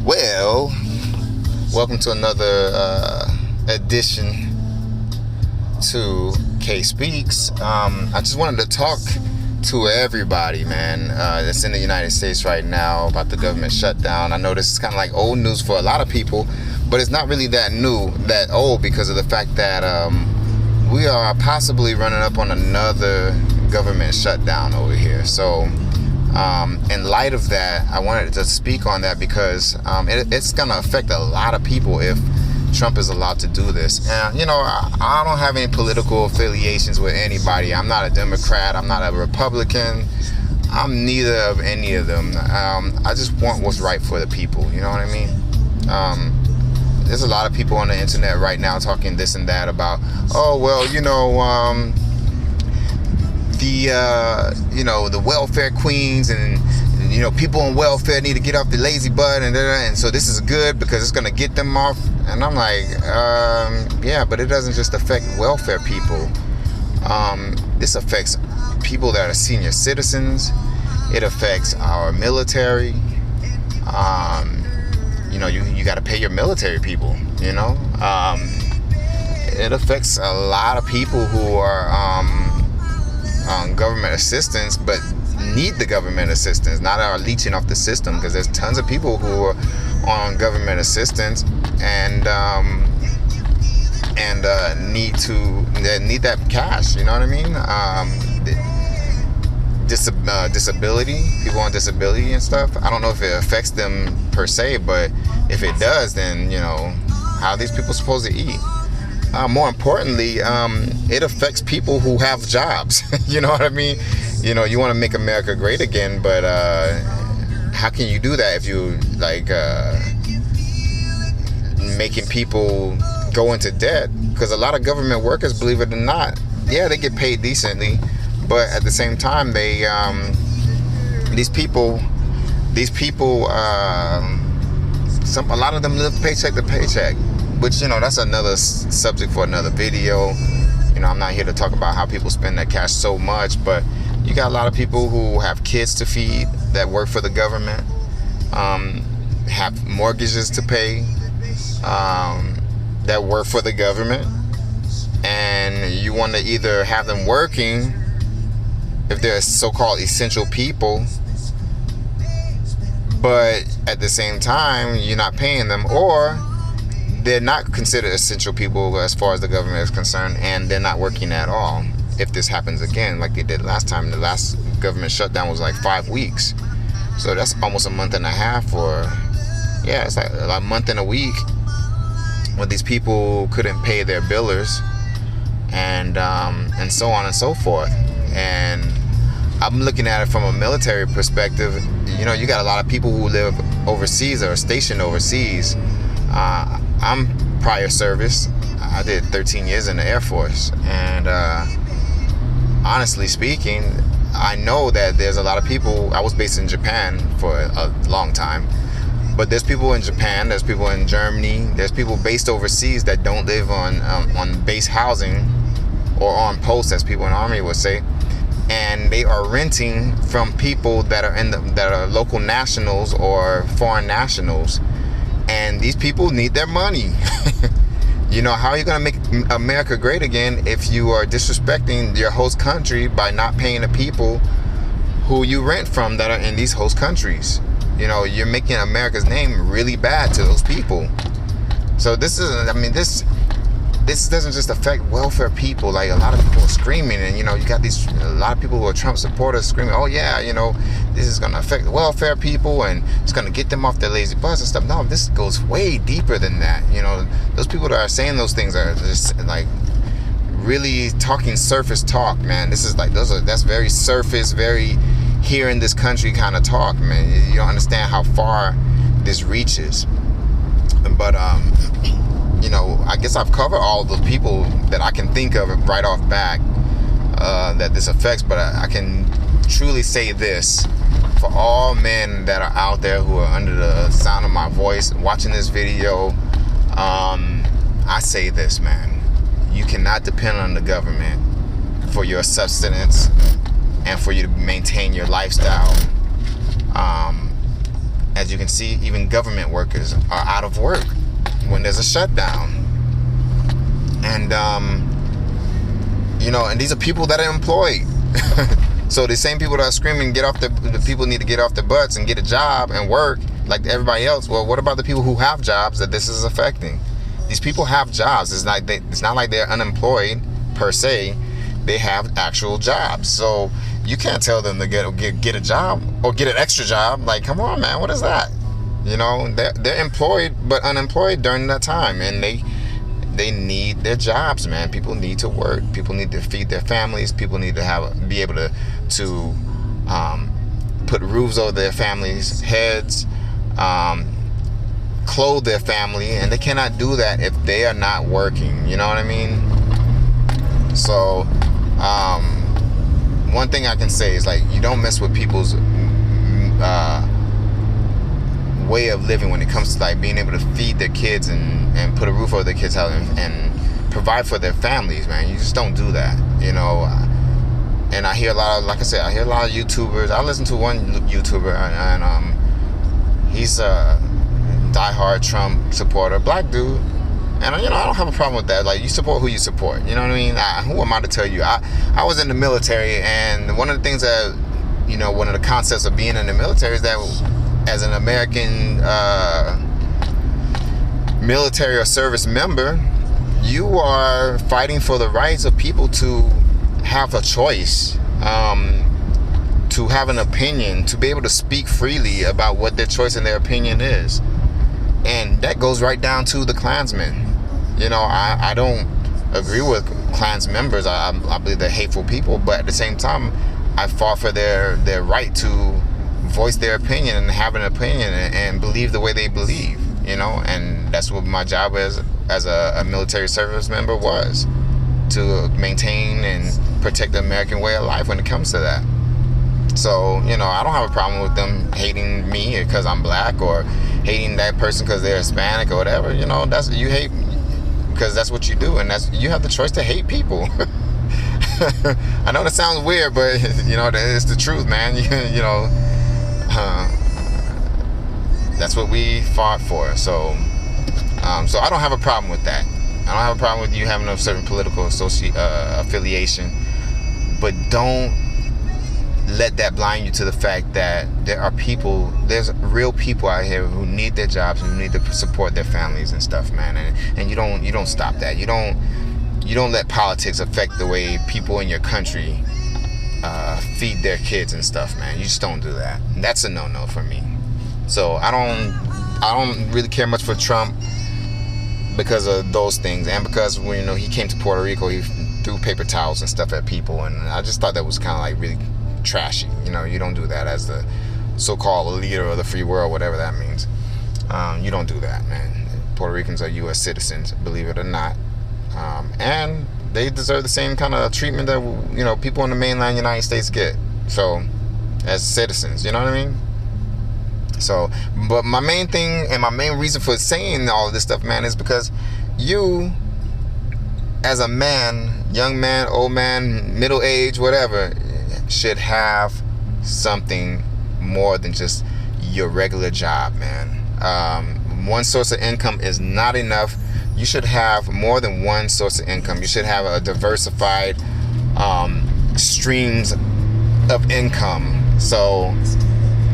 Well, welcome to another edition to K Speaks. I just wanted to talk to everybody, man, that's in the United States right now about the government shutdown. I know this is kind of like old news for a lot of people, but it's not really that old because of the fact that we are possibly running up on another government shutdown over here. So in light of that, I wanted to speak on that because it's going to affect a lot of people if Trump is allowed to do this. And, I don't have any political affiliations with anybody. I'm not a Democrat. I'm not a Republican. I'm neither of any of them. I just want what's right for the people. You know what I mean? There's a lot of people on the internet right now talking this and that about, the welfare queens and people on welfare need to get off the lazy butt and so this is good because it's going to get them off. And I'm like, yeah, but it doesn't just affect welfare people. This affects people that are senior citizens. It affects our military. You got to pay your military people. It affects a lot of people who are on government assistance, but need the government assistance, not are leeching off the system, because there's tons of people who are on government assistance and need that cash. You know what I mean? Disability, people on disability and stuff. I don't know if it affects them per se, but if it does, then how are these people supposed to eat? More importantly, it affects people who have jobs. You know what I mean? You want to make America great again, but how can you do that if you making people go into debt? Because a lot of government workers, believe it or not, yeah, they get paid decently, but at the same time, they these people, a lot of them live paycheck to paycheck. Which, that's another subject for another video. I'm not here to talk about how people spend their cash so much, but you got a lot of people who have kids to feed that work for the government, have mortgages to pay, that work for the government, and you want to either have them working if they're so-called essential people, but at the same time, you're not paying them, or they're not considered essential people as far as the government is concerned, and they're not working at all. If this happens again, like they did last time, the last government shutdown was like 5 weeks. So that's almost a month and a half, it's like a month and a week when these people couldn't pay their billers and so on and so forth. And I'm looking at it from a military perspective. You got a lot of people who live overseas or are stationed overseas. I'm prior service. I did 13 years in the Air Force, and honestly speaking, I know that there's a lot of people. I was based in Japan for a long time, but there's people in Japan, there's people in Germany, there's people based overseas that don't live on base housing or on post, as people in the Army would say, and they are renting from people that are local nationals or foreign nationals. And these people need their money. How are you going to make America great again if you are disrespecting your host country by not paying the people who you rent from that are in these host countries? You're making America's name really bad to those people. So this doesn't just affect welfare people. Like, a lot of people are screaming, and you got a lot of people who are Trump supporters screaming, oh yeah, this is going to affect the welfare people and it's going to get them off their lazy butts and stuff. No, this goes way deeper than that. Those people that are saying those things are just like really talking surface talk, man. This is like, that's very surface, very here in this country kind of talk, man. You don't understand how far this reaches. But I guess I've covered all the people that I can think of right off back that this affects, but I can truly say this for all men that are out there who are under the sound of my voice watching this video. I say this, man: you cannot depend on the government for your sustenance and for you to maintain your lifestyle. as you can see, even government workers are out of work when there's a shutdown. And and these are people that are employed. So the same people that are screaming, the people need to get off their butts and get a job and work like everybody else. Well, what about the people who have jobs that this is affecting? These people have jobs. It's not like they're unemployed per se. They have actual jobs. So you can't tell them to get a job or get an extra job. Like, come on, man, what is that? They're employed but unemployed during that time, and they need their jobs, man. People need to work. People need to feed their families. People need to be able to put roofs over their families' heads, clothe their family, and they cannot do that if they are not working. You know what I mean? So one thing I can say is, like, you don't mess with people's way of living when it comes to, like, being able to feed their kids and put a roof over their kids' house and provide for their families, man. You just don't do that, and I hear a lot of, like I said, I hear a lot of YouTubers. I listen to one YouTuber, and he's a diehard Trump supporter, black dude, and I don't have a problem with that. Like, you support who you support, you know what I mean? Who am I to tell you? I was in the military, and one of the things that, one of the concepts of being in the military is that as an American military or service member, you are fighting for the rights of people to have a choice, to have an opinion, to be able to speak freely about what their choice and their opinion is. And that goes right down to the Klansmen. I don't agree with Klans members. I believe they're hateful people, but at the same time, I fought for their right to voice their opinion and have an opinion and believe the way they believe, and that's what my job as a military service member was, to maintain and protect the American way of life when it comes to that. So, I don't have a problem with them hating me because I'm black, or hating that person because they're Hispanic or whatever. That's, you hate because that's what you do, and you have the choice to hate people. I know that sounds weird, but it's the truth, man. That's what we fought for. So I don't have a problem with that. I don't have a problem with you having a certain political affiliation, but don't let that blind you to the fact that there's real people out here who need their jobs and who need to support their families and stuff, man. And you don't stop that. You don't let politics affect the way people in your country feed their kids and stuff, man. You just don't do that. And that's a no-no for me. So I don't really care much for Trump because of those things, and because when he came to Puerto Rico, he threw paper towels and stuff at people, and I just thought that was kind of like really trashy. You don't do that as the so-called leader of the free world, whatever that means. You don't do that, man. Puerto Ricans are U.S. citizens, believe it or not, and they deserve the same kind of treatment that people in the mainland United States get. So, as citizens, you know what I mean? So, but my main thing and my main reason for saying all of this stuff, man, is because you, as a man, young man, old man, middle age, whatever, should have something more than just your regular job, man. One source of income is not enough. You should have more than one source of income. You should have a diversified streams of income. So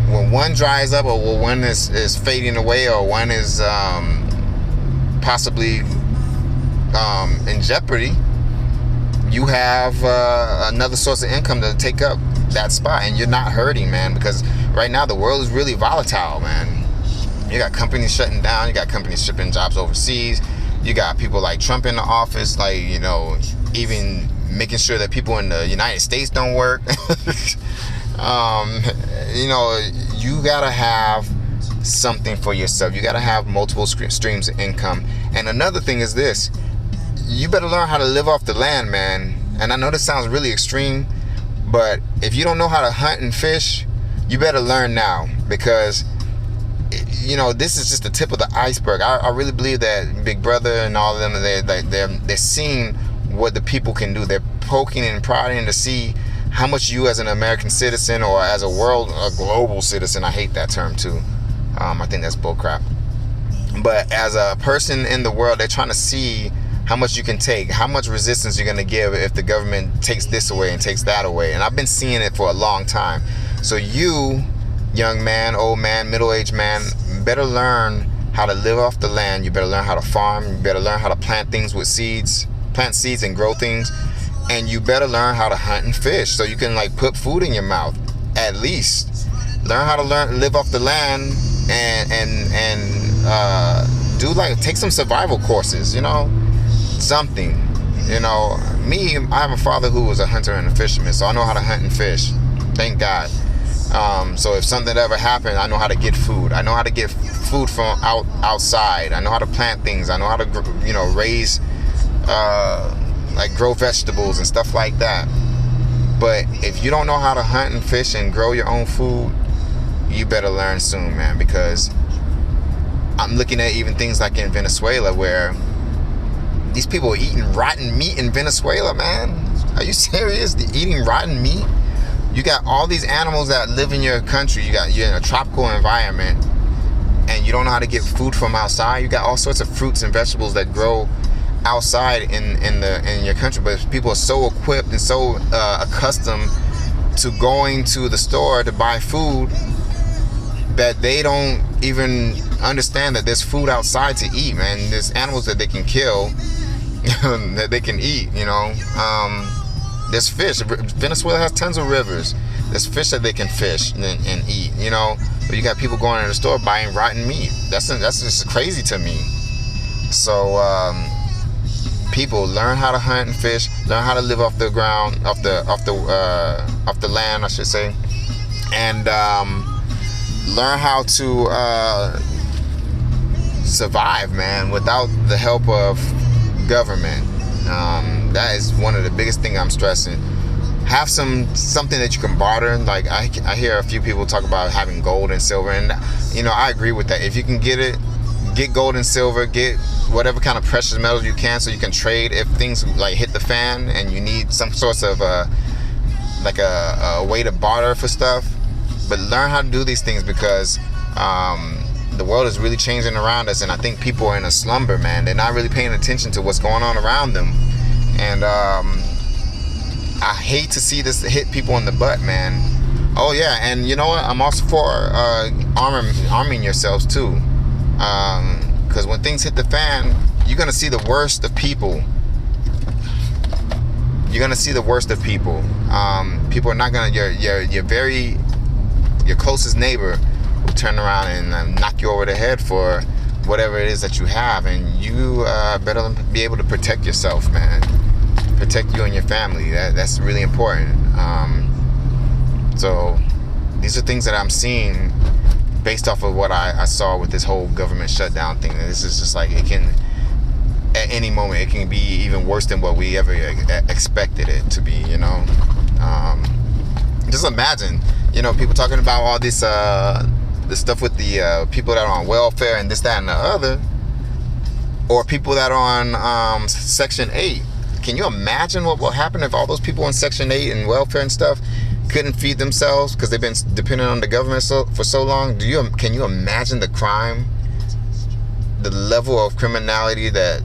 when one dries up, or when one is fading away, or one is possibly in jeopardy, you have another source of income to take up that spot, and you're not hurting, man. Because right now the world is really volatile, man. You got companies shutting down. You got companies shipping jobs overseas. You got people like Trump in the office, like, even making sure that people in the United States don't work. You gotta have something for yourself. You gotta have multiple streams of income. And another thing is this: you better learn how to live off the land, man. And I know this sounds really extreme, but if you don't know how to hunt and fish, you better learn now, because this is just the tip of the iceberg. I really believe that Big Brother and all of them, they're seeing what the people can do. They're poking and prodding to see how much you, as an American citizen, or as a global citizen, I hate that term too, I think that's bullcrap. But as a person in the world, they're trying to see how much you can take, how much resistance you're going to give if the government takes this away and takes that away. And I've been seeing it for a long time. So you, young man, old man, middle-aged man, better learn how to live off the land. You better learn how to farm. You better learn how to plant things with seeds, plant seeds and grow things. And you better learn how to hunt and fish so you can like put food in your mouth. At least learn how to live off the land and do like take some survival courses, you know, something. You know, me, I have a father who was a hunter and a fisherman, so I know how to hunt and fish. Thank God. So if something ever happened, I know how to get food. I know how to get food from outside. I know how to plant things. I know how to, you know, raise, like grow vegetables and stuff like that. But if you don't know how to hunt and fish and grow your own food, you better learn soon, man, because I'm looking at even things like in Venezuela where these people are eating rotten meat in Venezuela, man. Are you serious? They're eating rotten meat? You got all these animals that live in your country. You're in a tropical environment and you don't know how to get food from outside. You got all sorts of fruits and vegetables that grow outside in your country, but people are so equipped and so accustomed to going to the store to buy food that they don't even understand that there's food outside to eat, man. There's animals that they can kill that they can eat, you know. There's fish. Venezuela has tons of rivers. There's fish that they can fish and eat, you know. But you got people going to the store buying rotten meat. That's just crazy to me. So people learn how to hunt and fish, learn how to live off the ground, off the land, I should say, and learn how to survive, man, without the help of government. That is one of the biggest things I'm stressing. Have something that you can barter. Like I hear a few people talk about having gold and silver, and you know, I agree with that. If you can get it, get gold and silver, get whatever kind of precious metals you can, so you can trade if things like hit the fan and you need some sorts of like a way to barter for stuff. But learn how to do these things, because the world is really changing around us, and I think people are in a slumber, man. They're not really paying attention to what's going on around them, and I hate to see this hit people in the butt, man. Oh yeah, and you know what? I'm also for arming yourselves too, because when things hit the fan, you're gonna see the worst of people. You're gonna see the worst of people. People are not gonna. Your closest neighbor will turn around and knock you over the head for whatever it is that you have, and you better be able to protect yourself, man. Protect you and your family. That's really important. So these are things that I'm seeing based off of what I saw with this whole government shutdown thing. This is just like, it can, at any moment, it can be even worse than what we ever expected it to be, you know. Just imagine, you know, people talking about all this stuff with the people that are on welfare and this, that, and the other, or people that are on Section 8. Can you imagine what will happen if all those people on Section 8 and welfare and stuff couldn't feed themselves because they've been dependent on the government for so long? Can you imagine the crime, the level of criminality that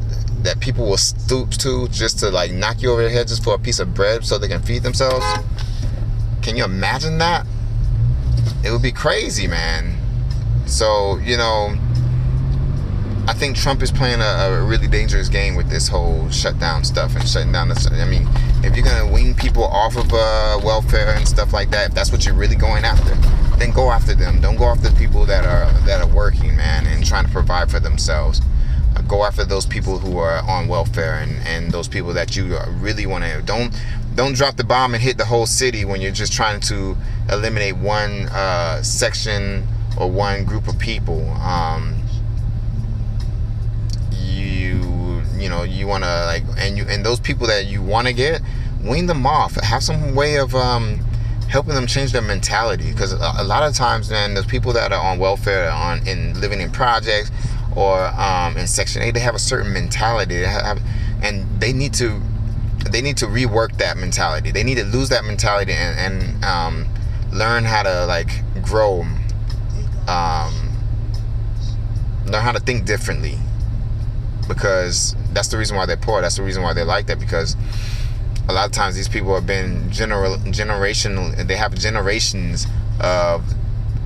people will stoop to just to like knock you over the head just for a piece of bread so they can feed themselves? Can you imagine that? It would be crazy, man. So, you know, I think Trump is playing a really dangerous game with this whole shutdown stuff and shutting down I mean, if you're gonna wean people off of welfare and stuff like that, if that's what you're really going after, then go after them. Don't go after people that are working, man, and trying to provide for themselves. Go after those people who are on welfare and those people that you really want to. Don't drop the bomb and hit the whole city when you're just trying to eliminate one section or one group of people. You want to like, and those people that you want to get, wean them off. Have some way of helping them change their mentality, because a lot of times, man, those people that are on welfare, in living in projects or in Section 8, they have a certain mentality. And they need to rework that mentality. They need to lose that mentality and learn how to like grow learn how to think differently, because that's the reason why they're poor. That's the reason why they're like that, because a lot of times these people have been generational. They have generations of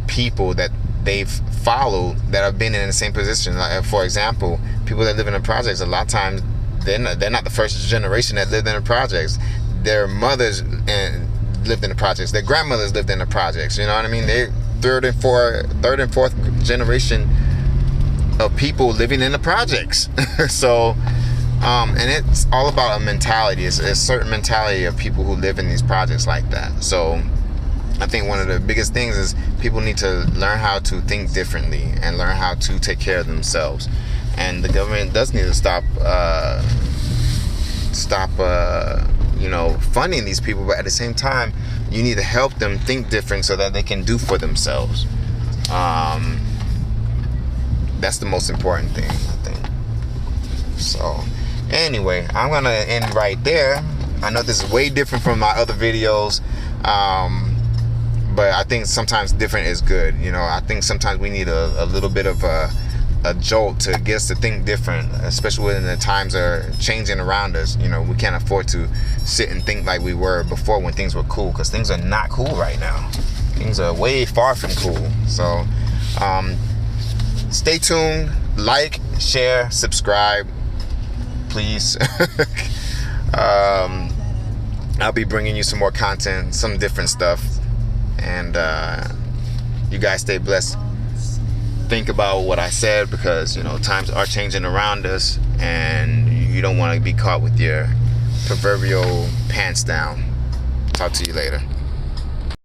people that they've followed that have been in the same position. Like, for example, people that live in the projects, a lot of times they're not the first generation that lived in the projects. Their mothers lived in the projects. Their grandmothers lived in the projects. You know what I mean? They third and fourth generation of people living in the projects. So, and it's all about a mentality. It's a certain mentality of people who live in these projects like that. So I think one of the biggest things is people need to learn how to think differently and learn how to take care of themselves. And the government does need to stop funding these people, but at the same time, you need to help them think different so that they can do for themselves. That's the most important thing, I think. So anyway, I'm gonna end right there. I know this is way different from my other videos, but I think sometimes different is good. I think sometimes we need a little bit of a jolt to get us to think different, especially when the times are changing around us. We can't afford to sit and think like we were before when things were cool, because things are not cool right now. Things are way far from cool. So stay tuned, like, share, subscribe, please. I'll be bringing you some more content, some different stuff, and you guys stay blessed. Think about what I said, because times are changing around us, and you don't want to be caught with your proverbial pants down. Talk to you later.